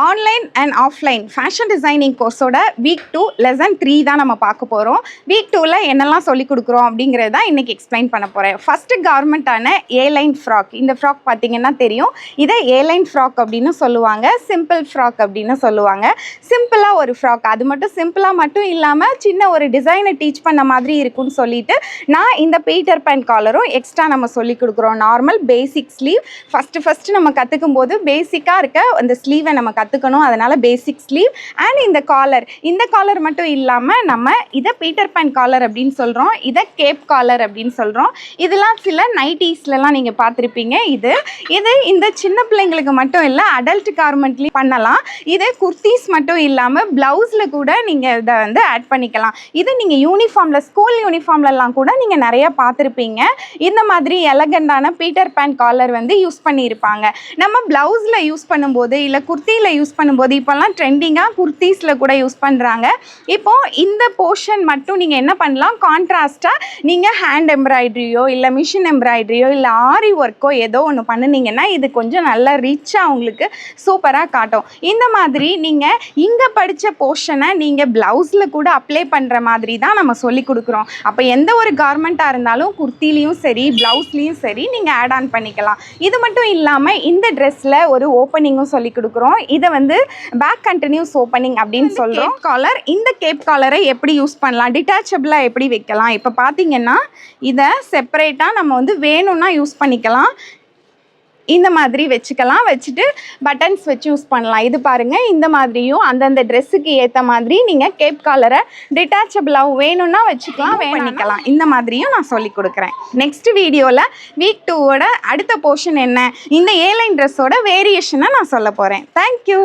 Online and offline fashion designing கோர்ஸோட week 2 lesson 3 தான் நம்ம பார்க்க போகிறோம். வீக் 2ல் என்னெல்லாம் சொல்லிக் கொடுக்குறோம் அப்படிங்கிறது தான் இன்றைக்கி எக்ஸ்பிளைன் பண்ண போகிறேன். ஃபஸ்ட்டு கார்மெண்ட்டான ஏலைன் ஃப்ராக். இந்த ஃப்ராக் பார்த்திங்கன்னா தெரியும், இதை ஏலைன் ஃப்ராக் அப்படின்னு சொல்லுவாங்க, சிம்பிள் ஃப்ராக் அப்படின்னு சொல்லுவாங்க. சிம்பிளாக ஒரு ஃப்ராக், அது மட்டும் சிம்பிளாக மட்டும் இல்லாமல் சின்ன ஒரு டிசைனை டீச் பண்ண மாதிரி இருக்குன்னு சொல்லிட்டு நான் இந்த பீட்டர் பேன் காலரும் எக்ஸ்ட்ரா நம்ம சொல்லிக் கொடுக்குறோம். நார்மல் பேசிக் ஸ்லீவ் ஃபஸ்ட்டு நம்ம கற்றுக்கும் போது பேசிக்காக இருக்க அந்த ஸ்லீவை நம்ம கற்றுக்கணும். அதனால் பேசிக் ஸ்லீவ் அண்ட் இந்த காலர் மட்டும் இல்லாமல் நம்ம இதை பீட்டர் பேன் காலர் அப்படின்னு சொல்கிறோம், இதை கேப் காலர் அப்படின்னு சொல்கிறோம். இதெல்லாம் சில நைட்டீஸ்லலாம் நீங்கள் பார்த்துருப்பீங்க. இது இந்த சின்ன பிள்ளைங்களுக்கு மட்டும் இல்லை, அடல்ட் கார்மெண்ட்லேயும் பண்ணலாம். இது குர்த்திஸ் மட்டும் இல்லாமல் ப்ளவுஸில் கூட நீங்கள் இதை வந்து ஆட் பண்ணிக்கலாம். இது நீங்கள் யூனிஃபார்மில், ஸ்கூல் யூனிஃபார்ம்லலாம் கூட நீங்கள் நிறையா பார்த்துருப்பீங்க. இந்த மாதிரி எலகண்டான பீட்டர் பேன் காலர் வந்து யூஸ் பண்ணியிருப்பாங்க. நம்ம ப்ளவுஸில் யூஸ் பண்ணும்போது இல்லை குர்த்தியில் யூஸ் பண்ணும்போது இப்போல்லாம் ட்ரெண்டிங்காக குர்த்திஸில் கூட யூஸ் பண்ணுறாங்க. இப்போது இந்த போர்ஷன் மட்டும் நீங்கள் என்ன பண்ணலாம், கான்ட்ராஸ்ட்டாக நீங்கள் ஹேண்ட் எம்ப்ராய்டரியோ இல்லை மிஷின் எம்ப்ராய்டரியோ இல்லை ஆரி ஒர்க்கோ ஏதோ ஒன்று பண்ணினீங்கன்னா இது கொஞ்சம் நல்லா ரிச்சாக உங்களுக்கு சூப்பராக காட்டும். இந்த மாதிரி நீங்கள் இங்கே படித்த போர்ஷனை நீங்கள் ப்ளவுஸில் கூட அப்ளை பண்ணுற மாதிரி தான் நம்ம சொல்லி கொடுக்குறோம். அப்போ எந்த ஒரு கார்மெண்ட்டாக இருந்தாலும் குர்த்திலையும் சரி ப்ளவுஸ்லேயும் சரி நீங்கள் ஆட் ஆன் பண்ணிக்கலாம். இது மட்டும் இல்லாமல் இந்த ட்ரெஸ்ஸில் ஒரு ஓப்பனிங்கும் சொல்லி கொடுக்குறோம். இதை வந்து பேக் கண்டினியூஸ் ஓப்பனிங் அப்படின்னு சொல்கிறோம். காலர், இந்த கேப் காலரை எப்படி யூஸ் பண்ணலாம், டிட்டாச்சபிளாக எப்படி வைக்கலாம். இப்போ பார்த்தீங்கன்னா இதை செப்பரேட்டாக நம்ம வந்து வேணும்னா யூஸ் பண்ணிக்கலாம். இந்த மாதிரி வச்சுக்கலாம், வச்சுட்டு பட்டன்ஸ் வச்சு யூஸ் பண்ணலாம். இது பாருங்கள், இந்த மாதிரியும் அந்தந்த ட்ரெஸ்ஸுக்கு ஏற்ற மாதிரி நீங்கள் கேப் காலரை டிட்டாச்சபிளாக வேணும்னா வச்சுக்கலாம், பண்ணிக்கலாம். இந்த மாதிரியும் நான் சொல்லி கொடுக்குறேன். நெக்ஸ்ட் வீடியோவில் வீக் 2வோட அடுத்த போர்ஷன் என்ன, இந்த ஏலைன் ட்ரெஸ்ஸோட வேரியேஷனை நான் சொல்ல போகிறேன். தேங்க்யூ.